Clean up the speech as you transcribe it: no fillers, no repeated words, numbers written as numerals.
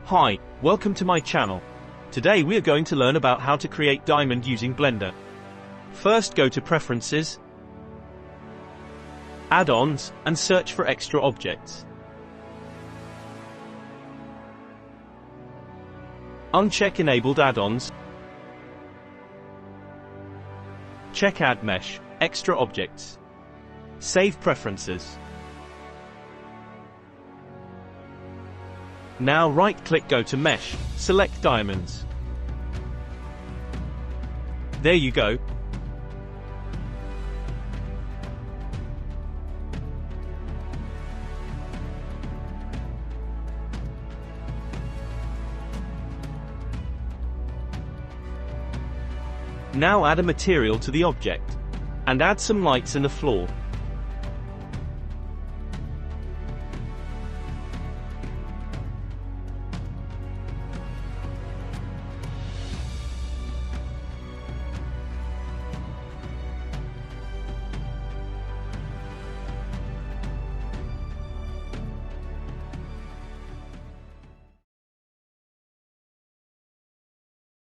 Hi, welcome to my channel. Today we are going to learn about how to create diamond using Blender. First go to Preferences, Add-ons, and search for Extra Objects. Uncheck Enabled Add-ons. Check Add Mesh, Extra Objects. Save Preferences. Now right-click, go to Mesh, select Diamonds. There you go. Now add a material to the object. And add some lights in the floor.